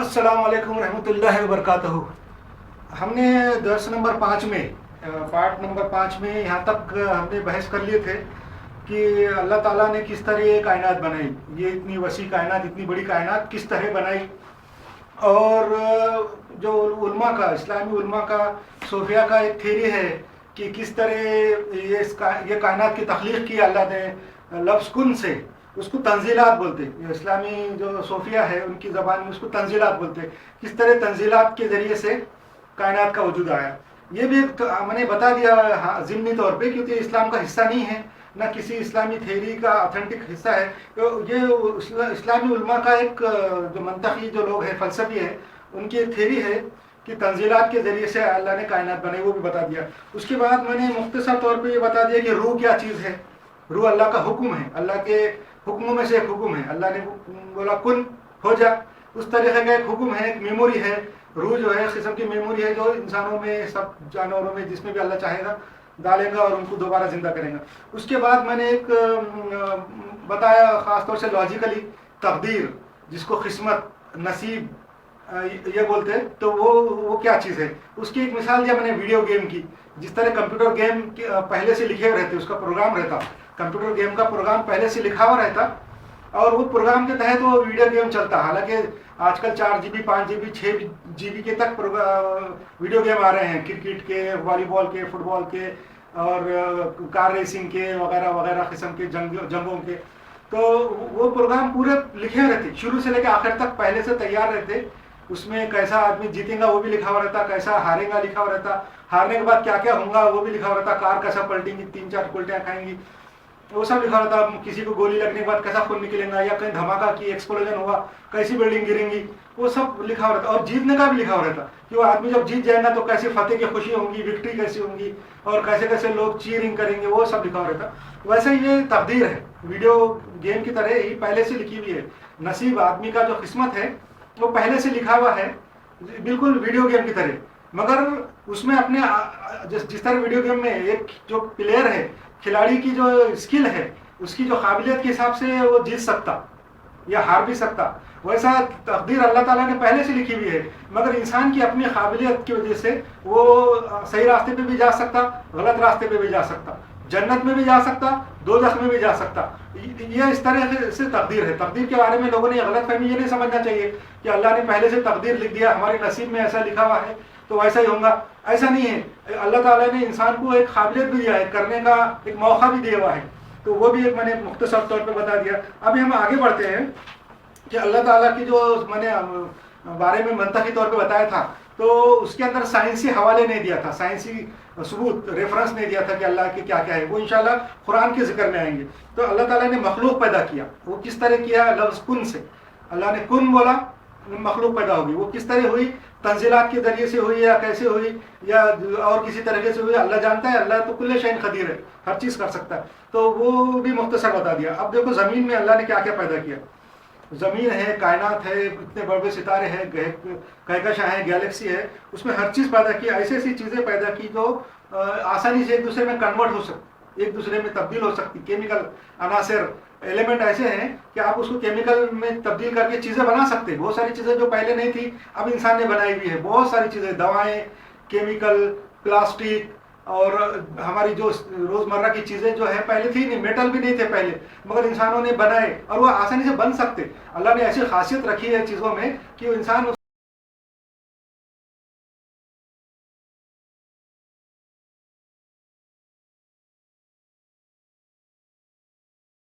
अस्सलाम वालेकुम रहमतुल्लाहि व बरकातहू। हमने दर्स नंबर 5 में पार्ट नंबर 5 में यहाँ तक हमने बहस कर लिए थे कि अल्लाह ताला ने किस तरह ये कायनात बनाई, ये इतनी वसी कायनात, इतनी बड़ी कायनात किस तरह बनाई। और जो उल्मा का, इस्लामी उल्मा का, सूफिया का एक थ्योरी है कि किस तरह ये कायनात की तख्लीक की अल्लाह ने लफ्ज़ कुन से। उसको तंजीलात बोलते हैं। इस्लामी जो सूफिया है उनकी ज़बान में उसको तंजीलात बोलते हैं। किस तरह तंजीलात के ज़रिए से कायनात का वजूद आया, ये भी तो मैंने बता दिया ज़िम्नी तौर पे, क्योंकि इस्लाम का हिस्सा नहीं है, ना किसी इस्लामी थ्योरी का ऑथेंटिक हिस्सा है। तो ये इस्लामी उल्मा का एक जो मंतकी जो लोग हैं, फ़लसफ़ी है, उनकी एक थ्योरी है कि तंजीलात के ज़रिए से अल्लाह ने कायनात बनाई, वो भी बता दिया। उसके बाद मैंने मुख्तसर तौर पर ये बता दिया कि रूह क्या चीज़ है। रूह अल्लाह का हुक्म है, अल्लाह के हुक्मों में से एक हुक्म है। अल्लाह ने बोला कुन हो जा, उस तरीके का एक हुक्म है, एक मेमोरी है। रूह जो है किस्म की मेमोरी है जो इंसानों में, सब जानवरों में, जिसमें भी अल्लाह चाहेगा डालेगा और उनको दोबारा जिंदा करेगा। उसके बाद मैंने एक बताया ख़ास तौर से लॉजिकली तकदीर, जिसको किस्मत, नसीब ये बोलते हैं, तो वो क्या चीज़ है। उसकी एक मिसाल दिया मैंने वीडियो गेम की। जिस तरह कंप्यूटर गेम पहले से लिखे हुए रहते, उसका प्रोग्राम रहता, कंप्यूटर गेम का प्रोग्राम पहले से लिखा हुआ रहता और वो प्रोग्राम के तहत वो वीडियो गेम चलता। हालांकि आजकल 4 GB 5 GB 6 GB के तक वीडियो गेम आ रहे हैं, क्रिकेट के, वॉलीबॉल के, फुटबॉल के और कार रेसिंग के वगैरह वगैरह किस्म के जंगों के। तो वो प्रोग्राम पूरे लिखे हुए रहते, शुरू से लेकर आखिर तक पहले से तैयार रहते। उसमें कैसा आदमी जीतेगा वो भी लिखा हुआ रहता, कैसा हारेगा लिखा हुआ रहता, हारने के बाद क्या क्या होगा वो भी लिखा हुआ रहता, कार कैसा पलटेंगी, 3-4 उल्टियाँ खाएंगी, वो सब लिखा रहता। किसी को गोली लगने के बाद कैसा खून निकलेगा, या कहीं धमाका की एक्सप्लोजन हुआ, कैसी बिल्डिंग गिरेंगी, वो सब लिखा हुआ रहता। और जीतने का भी लिखा हुआ रहता कि वो आदमी जब जीत जाएगा तो कैसे फतेह की खुशी होगी, विक्ट्री कैसी होगी और कैसे कैसे लोग चीयरिंग करेंगे, वो सब लिखा हुआ रहता। वैसे ही ये तकदीर है, वीडियो गेम की तरह ही पहले से लिखी हुई है। नसीब, आदमी का जो किस्मत है वो पहले से लिखा हुआ है, बिल्कुल वीडियो गेम की तरह। मगर उसमें अपने जिस तरह वीडियो गेम में एक जो प्लेयर है, खिलाड़ी की जो स्किल है, उसकी जो काबिलियत के हिसाब से वो जीत सकता या हार भी सकता, वैसा तकदीर अल्लाह ताला ने पहले से लिखी हुई है। मगर इंसान की अपनी काबिलियत की वजह से वो सही रास्ते पे भी जा सकता, गलत रास्ते पे भी जा सकता, जन्नत में भी जा सकता, दोज़ख में भी जा सकता। ये इस तरह से तकदीर है। तकदीर के बारे में लोगों ने गलत फहमी ये नहीं समझना चाहिए कि अल्लाह ने पहले से तकदीर लिख दिया, हमारे नसीब में ऐसा लिखा हुआ है तो वैसा ही होगा, ऐसा नहीं है। अल्लाह ताला ने इंसान को एक काबिलियत भी दिया है, करने का एक मौका भी दिया हुआ है। तो वो भी एक मैंने मुख्तसर तौर पे बता दिया। अभी हम आगे बढ़ते हैं कि अल्लाह ताला की जो मैंने बारे में मंतकी तौर पे बताया था, तो उसके अंदर साइंसी हवाले नहीं दिया था, साइंसी सबूत, रेफरेंस नहीं दिया था कि अल्लाह के क्या क्या है। वो इंशाल्लाह कुरान के जिक्र में आएंगे। तो अल्लाह ताला ने मखलूक पैदा किया, वो किस तरह किया, लफ्ज़ कुन से। अल्लाह ने कुन बोला, मखलूक पैदा होगी। वो किस तरह हुई, तंजीलात के जरिए से हुई या कैसे हुई या और किसी तरीके से हुई, अल्लाह जानता है। अल्लाह तो कुल्ले शैइन कदीर है, हर चीज़ कर सकता है। तो वो भी मुख्तसर बता दिया। अब देखो ज़मीन में अल्लाह ने क्या क्या पैदा किया। ज़मीन है, कायनात है, इतने बड़े बड़े सितारे हैं, कहकशां है, गैलेक्सी है, उसमें हर चीज़ पैदा की। ऐसी ऐसी चीज़ें पैदा की जो आसानी से एक दूसरे में कन्वर्ट हो सकती, एक दूसरे में तब्दील हो सकती। केमिकल अनासर, एलिमेंट ऐसे हैं कि आप उसको केमिकल में तब्दील करके चीज़ें बना सकते हैं। बहुत सारी चीज़ें जो पहले नहीं थी अब इंसान ने बनाई हुई है। बहुत सारी चीज़ें, दवाएं, केमिकल, प्लास्टिक और हमारी जो रोज़मर्रा की चीज़ें जो है पहले थी नहीं, मेटल भी नहीं थे पहले, मगर इंसानों ने बनाए और वो आसानी से बन सकते। अल्लाह ने ऐसी खासियत रखी है चीज़ों में कि इंसान